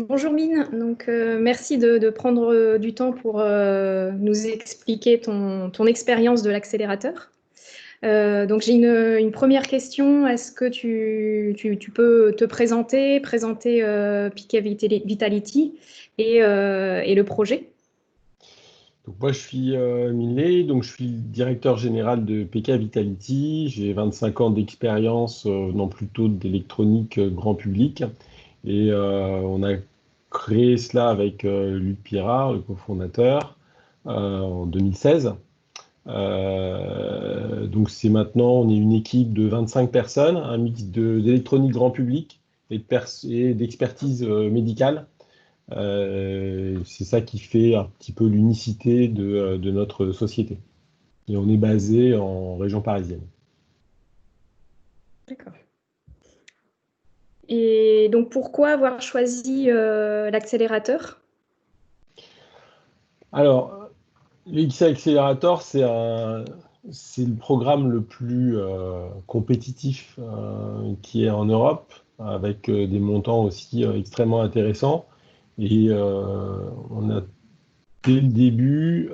Bonjour Mine, donc merci de prendre du temps pour nous expliquer ton expérience de l'accélérateur. Donc j'ai une première question, est-ce que tu peux te présenter Piquet Vitality et le projet? Donc moi, je suis Millet, donc je suis le directeur général de PK Vitality. J'ai 25 ans d'expérience dans plutôt d'électronique grand public. Et on a créé cela avec Luc Pirard, le cofondateur, en 2016. Donc c'est maintenant, on est une équipe de 25 personnes, un mix d'électronique grand public et d'expertise médicale. C'est ça qui fait un petit peu l'unicité de notre société. Et on est basé en région parisienne. D'accord. Et donc pourquoi avoir choisi l'accélérateur? Alors, l'XA Accelerator, c'est le programme le plus compétitif qui est en Europe, avec des montants aussi extrêmement intéressants. Et on a, dès le début,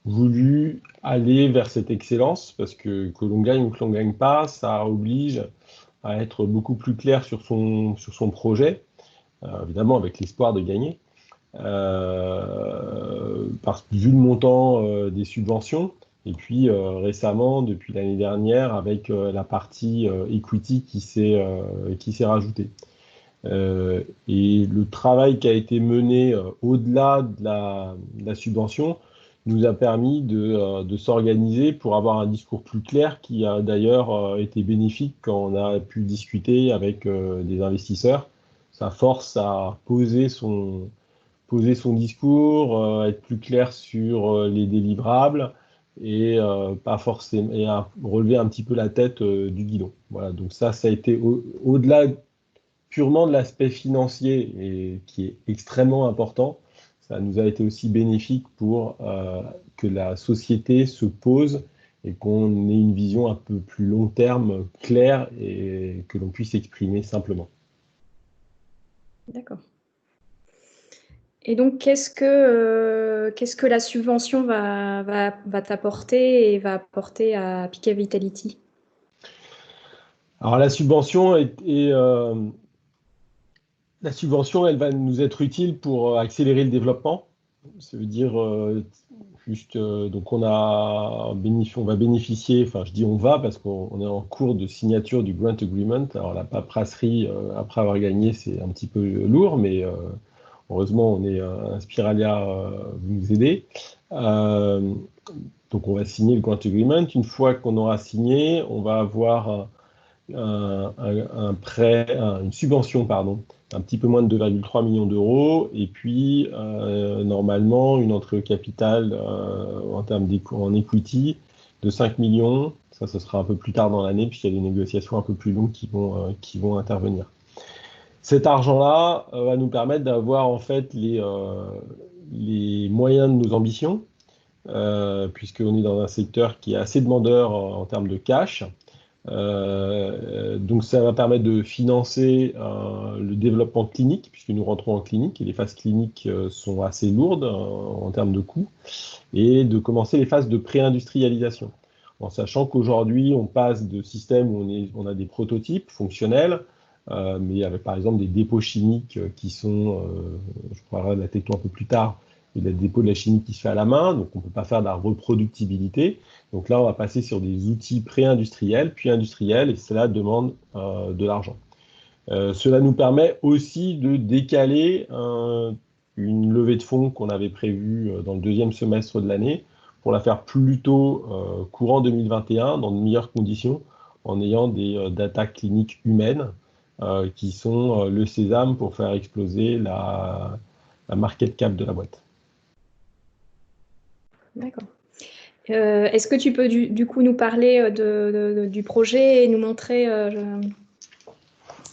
voulu aller vers cette excellence, parce que l'on gagne ou que l'on ne gagne pas, ça oblige à être beaucoup plus clair sur son projet, évidemment avec l'espoir de gagner. Vu le montant des subventions, et puis récemment, depuis l'année dernière, avec la partie equity qui s'est rajoutée. Et le travail qui a été mené au-delà de la subvention nous a permis de s'organiser pour avoir un discours plus clair qui a d'ailleurs été bénéfique quand on a pu discuter avec des investisseurs. Ça force à poser son discours, être plus clair sur les délivrables et pas forcément et à relever un petit peu la tête du guidon. Voilà, donc ça a été au-delà purement de l'aspect financier et qui est extrêmement important. Ça nous a été aussi bénéfique pour que la société se pose et qu'on ait une vision un peu plus long terme, claire et que l'on puisse exprimer simplement. D'accord. Et donc, qu'est-ce que la subvention va t'apporter et va apporter à Piquet Vitality? Alors la subvention, elle va nous être utile pour accélérer le développement. Ça veut dire donc on va bénéficier, enfin je dis on va parce qu'on est en cours de signature du grant agreement. Alors la paperasserie après avoir gagné, c'est un petit peu lourd, mais heureusement on est un Spiralia, vous nous aidez. Donc on va signer le grant agreement. Une fois qu'on aura signé, on va avoir un prêt, une subvention, pardon, un petit peu moins de 2,3 millions d'euros, et puis normalement une entrée au capital en termes en equity de 5 millions. Ça, ce sera un peu plus tard dans l'année, puisqu'il y a des négociations un peu plus longues qui vont intervenir. Cet argent-là va nous permettre d'avoir en fait les moyens de nos ambitions, puisqu'on est dans un secteur qui est assez demandeur en termes de cash. Donc ça va permettre de financer le développement clinique, puisque nous rentrons en clinique et les phases cliniques sont assez lourdes en termes de coûts, et de commencer les phases de pré-industrialisation. En sachant qu'aujourd'hui, on passe de systèmes où on a des prototypes fonctionnels, mais avec par exemple des dépôts chimiques qui sont, je parlerai de la techno un peu plus tard, et le dépôt de la chimie qui se fait à la main, donc on ne peut pas faire de la reproductibilité. Donc là, on va passer sur des outils pré-industriels, puis industriels, et cela demande de l'argent. Cela nous permet aussi de décaler une levée de fonds qu'on avait prévue dans le deuxième semestre de l'année, pour la faire plutôt courant 2021, dans de meilleures conditions, en ayant des data cliniques humaines qui sont le sésame pour faire exploser la market cap de la boîte. D'accord. Est-ce que tu peux du coup nous parler du projet et nous montrer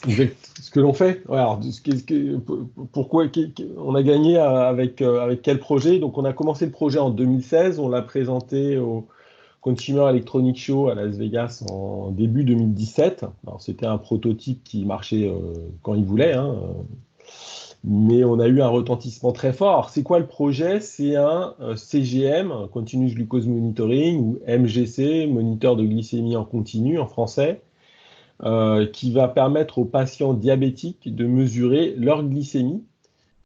Ce que l'on fait, alors, pourquoi on a gagné avec quel projet? Donc on a commencé le projet en 2016, on l'a présenté au Consumer Electronics Show à Las Vegas en début 2017. Alors c'était un prototype qui marchait quand il voulait, hein. mais on a eu un retentissement très fort. Alors, c'est quoi le projet? C'est un CGM, un Continuous Glucose Monitoring, ou MGC, moniteur de glycémie en continu en français, qui va permettre aux patients diabétiques de mesurer leur glycémie.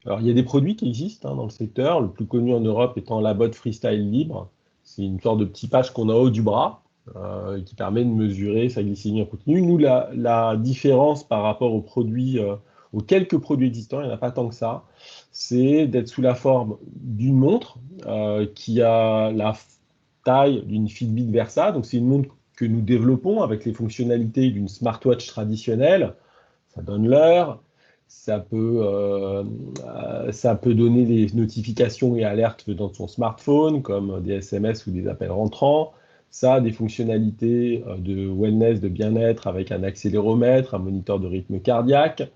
Alors, il y a des produits qui existent dans le secteur, le plus connu en Europe étant la Labot Freestyle Libre. C'est une sorte de petit patch qu'on a au haut du bras, qui permet de mesurer sa glycémie en continu. Nous, la différence par rapport aux produits, aux quelques produits existants, il n'y en a pas tant que ça, c'est d'être sous la forme d'une montre qui a la taille d'une Fitbit Versa. Donc, c'est une montre que nous développons avec les fonctionnalités d'une smartwatch traditionnelle. Ça donne l'heure, ça peut donner des notifications et alertes dans son smartphone, comme des SMS ou des appels rentrants. Ça a des fonctionnalités de wellness, de bien-être, avec un accéléromètre, un moniteur de rythme cardiaque.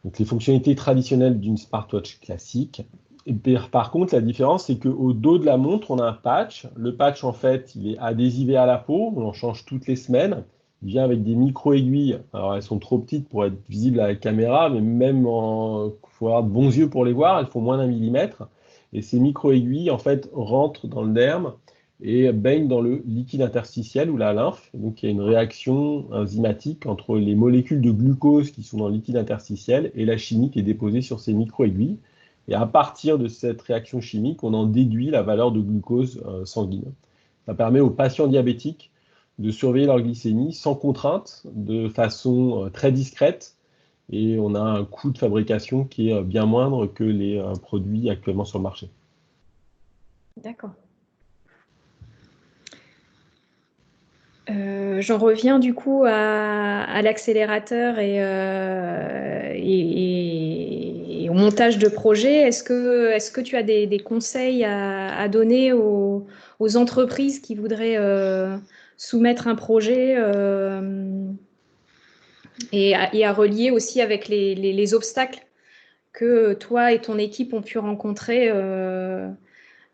Donc les fonctionnalités traditionnelles d'une smartwatch classique. Et par contre, la différence, c'est qu'au dos de la montre, on a un patch. Le patch, en fait, il est adhésivé à la peau. On en change toutes les semaines. Il vient avec des micro-aiguilles. Alors, elles sont trop petites pour être visibles à la caméra, mais même il faut avoir de bons yeux pour les voir. Elles font moins d'1 millimètre. Et ces micro-aiguilles, en fait, rentrent dans le derme et baignent dans le liquide interstitiel ou la lymphe. Donc, il y a une réaction enzymatique entre les molécules de glucose qui sont dans le liquide interstitiel et la chimie qui est déposée sur ces micro-aiguilles. Et à partir de cette réaction chimique, on en déduit la valeur de glucose sanguine. Ça permet aux patients diabétiques de surveiller leur glycémie sans contrainte, de façon très discrète, et on a un coût de fabrication qui est bien moindre que les produits actuellement sur le marché. D'accord. J'en reviens du coup à l'accélérateur et au montage de projet. Est-ce que tu as des conseils à donner aux entreprises qui voudraient soumettre un projet et à relier aussi avec les obstacles que toi et ton équipe ont pu rencontrer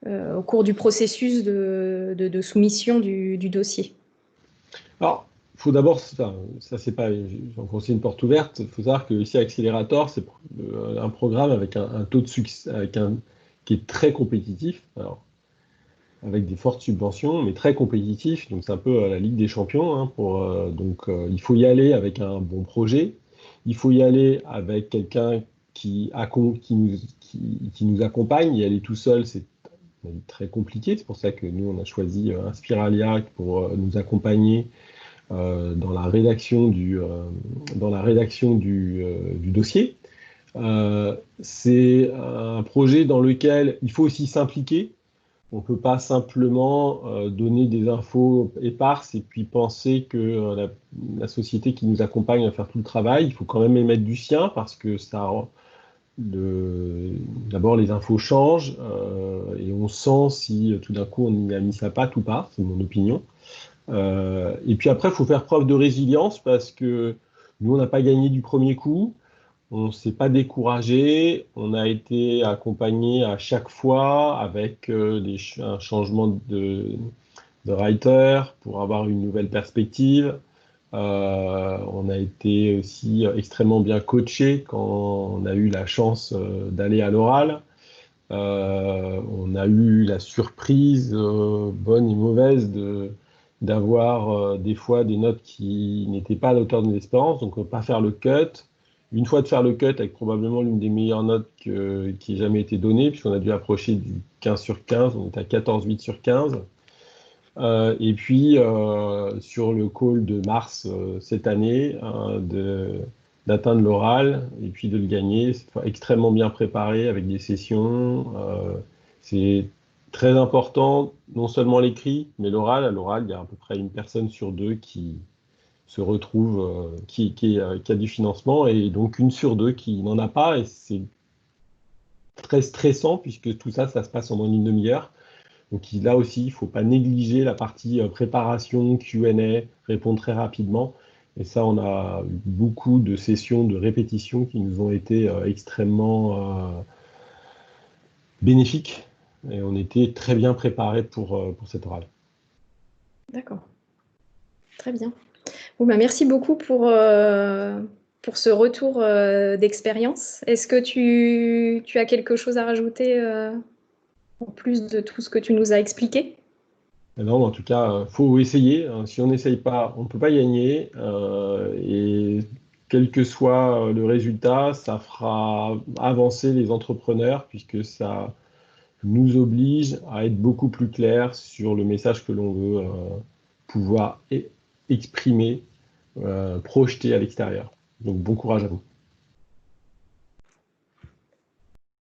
au cours du processus de soumission du dossier? Alors, il faut d'abord, ça c'est pas, j'en conseille une porte ouverte. Il faut savoir que ici Accelerator, c'est un programme avec un taux de succès, qui est très compétitif. Alors, avec des fortes subventions, mais très compétitif. Donc, c'est un peu la Ligue des champions. Il faut y aller avec un bon projet. Il faut y aller avec quelqu'un qui nous accompagne. Y aller tout seul, c'est très compliqué. C'est pour ça que nous, on a choisi Inspiralia pour nous accompagner dans la rédaction du dossier. C'est un projet dans lequel il faut aussi s'impliquer. On ne peut pas simplement donner des infos éparses et puis penser que la société qui nous accompagne va faire tout le travail. Il faut quand même émettre du sien parce que d'abord les infos changent et on sent si tout d'un coup on y a mis sa patte ou pas, c'est mon opinion. Et puis après, il faut faire preuve de résilience parce que nous, on n'a pas gagné du premier coup. On ne s'est pas découragé, on a été accompagné à chaque fois avec un changement de writer pour avoir une nouvelle perspective. On a été aussi extrêmement bien coaché quand on a eu la chance d'aller à l'oral. On a eu la surprise, bonne et mauvaise, d'avoir des fois des notes qui n'étaient pas à la hauteur de nos espérances, donc on ne peut pas faire le cut. Une fois de faire le cut avec probablement l'une des meilleures notes qui ait jamais été donnée, puisqu'on a dû approcher du 15 sur 15, on est à 14,8 sur 15. Et puis, sur le call de mars cette année, d'atteindre l'oral et puis de le gagner, c'est extrêmement bien préparé avec des sessions. C'est très important, non seulement l'écrit, mais l'oral. À l'oral, il y a à peu près une personne sur deux qui se retrouve, qui a du financement, et donc une sur deux qui n'en a pas. Et c'est très stressant puisque tout ça, ça se passe en moins d'une demi-heure. Donc là aussi, il ne faut pas négliger la partie préparation, Q&A, répondre très rapidement. Et ça, on a eu beaucoup de sessions de répétition qui nous ont été extrêmement bénéfiques. Et on était très bien préparés pour cette oral. D'accord. Très bien. Bon, merci beaucoup pour pour ce retour d'expérience. Est-ce que tu as quelque chose à rajouter en plus de tout ce que tu nous as expliqué? Non, en tout cas, faut essayer. Hein. Si on n'essaye pas, on ne peut pas gagner. Et quel que soit le résultat, ça fera avancer les entrepreneurs puisque ça nous oblige à être beaucoup plus clair sur le message que l'on veut pouvoir exprimer, projeter à l'extérieur. Donc bon courage à vous.